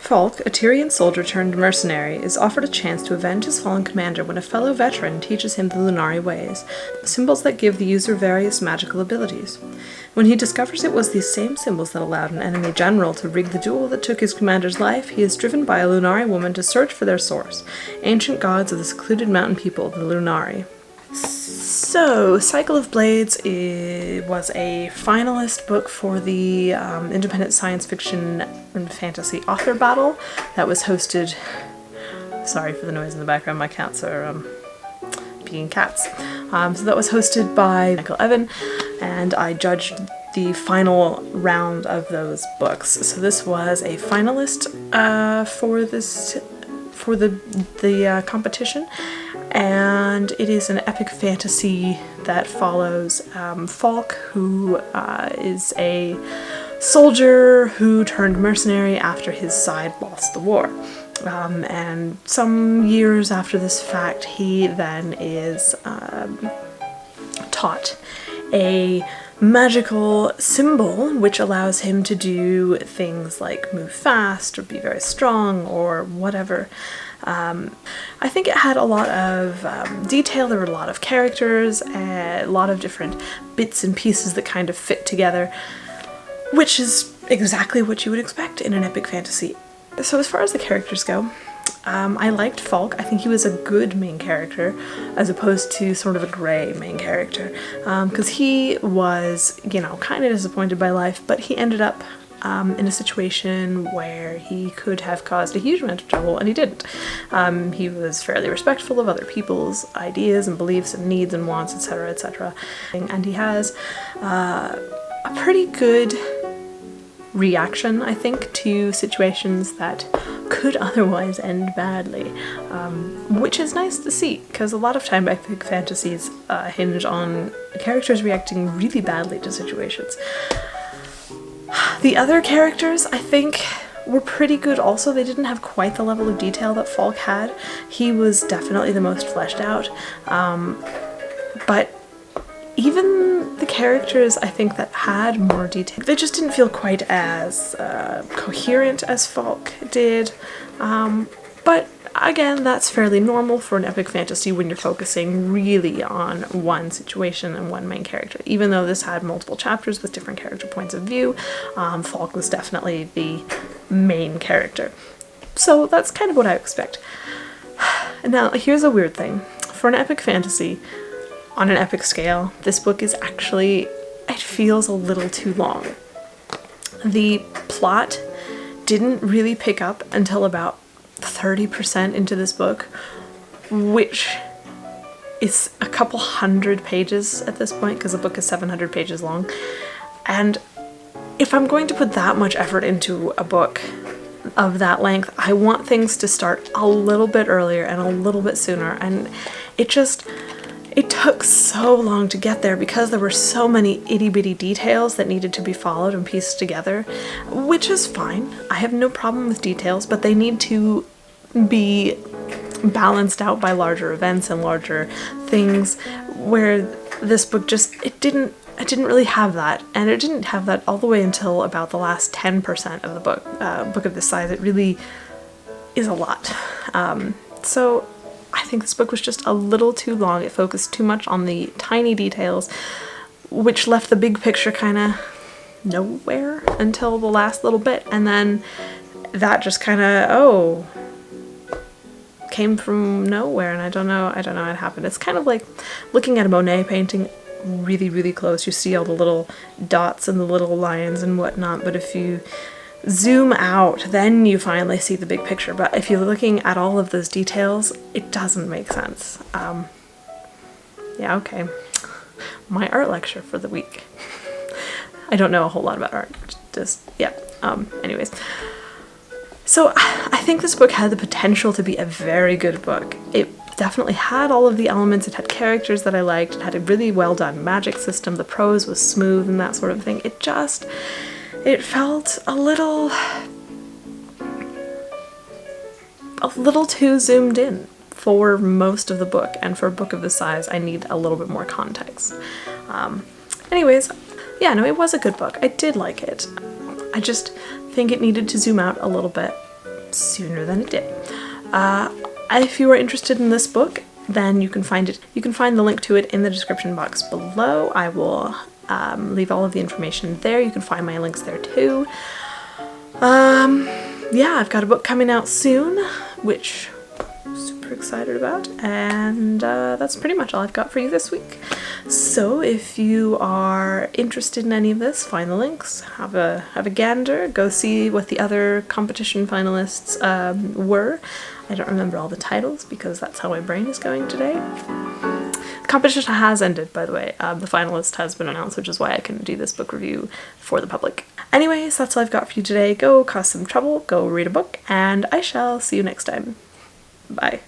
Falk, a Tyrian soldier turned mercenary, is offered a chance to avenge his fallen commander when a fellow veteran teaches him the Lunari ways, symbols that give the user various magical abilities. When he discovers it was these same symbols that allowed an enemy general to rig the duel that took his commander's life, he is driven by a Lunari woman to search for their source, ancient gods of the secluded mountain people, the Lunari. So, Cycle of Blades was a finalist book for the Independent Science Fiction and Fantasy Author Battle that was hosted... Sorry for the noise in the background, my cats are being cats. So that was hosted by Michael Evan, and I judged the final round of those books. So this was a finalist for the competition, and it is an epic fantasy that follows Falk, who is a soldier who turned mercenary after his side lost the war. And some years after this fact, he then is taught a magical symbol which allows him to do things like move fast or be very strong or whatever. I think it had a lot of detail. There were a lot of characters, a lot of different bits and pieces that kind of fit together, which is exactly what you would expect in an epic fantasy. So as far as the characters go, I liked Falk. I think he was a good main character as opposed to sort of a grey main character, because he was, you know, kind of disappointed by life, but he ended up in a situation where he could have caused a huge amount of trouble, and he didn't. He was fairly respectful of other people's ideas and beliefs and needs and wants, etc., etc. And he has a pretty good reaction, I think, to situations that could otherwise end badly, which is nice to see, because a lot of time epic fantasies hinge on characters reacting really badly to situations. The other characters, I think, were pretty good also. They didn't have quite the level of detail that Falk had. He was definitely the most fleshed out, but even the characters, I think, that had more detail, they just didn't feel quite as coherent as Falk did. But again, that's fairly normal for an epic fantasy when you're focusing really on one situation and one main character. Even though this had multiple chapters with different character points of view, Falk was definitely the main character. So that's kind of what I expect. Now, here's a weird thing. For an epic fantasy, on an epic scale, this book is actually, it feels a little too long. The plot didn't really pick up until about 30% into this book, which is a couple hundred pages at this point, because the book is 700 pages long. And if I'm going to put that much effort into a book of that length, I want things to start a little bit earlier and a little bit sooner, and it took so long to get there because there were so many itty-bitty details that needed to be followed and pieced together, which is fine. I have no problem with details, but they need to be balanced out by larger events and larger things, where this book just, it didn't really have that, and it didn't have that all the way until about the last 10% of the book. Book of this size, it really is a lot. So I think this book was just a little too long. It focused too much on the tiny details, which left the big picture kind of nowhere until the last little bit, and then that just kind of, came from nowhere, and I don't know how it happened. It's kind of like looking at a Monet painting really, really close. You see all the little dots and the little lines and whatnot, but if you zoom out, then you finally see the big picture. But if you're looking at all of those details, it doesn't make sense. Yeah, okay. My art lecture for the week. I don't know a whole lot about art. Anyways. So I think this book had the potential to be a very good book. It definitely had all of the elements. It had characters that I liked. It had a really well done magic system. The prose was smooth and that sort of thing. It felt a little too zoomed in for most of the book, and for a book of this size, I need a little bit more context. Anyways, yeah, no, it was a good book. I did like it. I just think it needed to zoom out a little bit sooner than it did. If you are interested in this book, then you can find the link to it in the description box below. I will leave all of the information there. You can find my links there too. Yeah, I've got a book coming out soon, which I'm super excited about, and that's pretty much all I've got for you this week. So if you are interested in any of this, find the links, have a gander, go see what the other competition finalists were. I don't remember all the titles because that's how my brain is going today. The competition has ended, by the way. The finalist has been announced, which is why I couldn't do this book review for the public. Anyways, that's all I've got for you today. Go cause some trouble, go read a book, and I shall see you next time. Bye.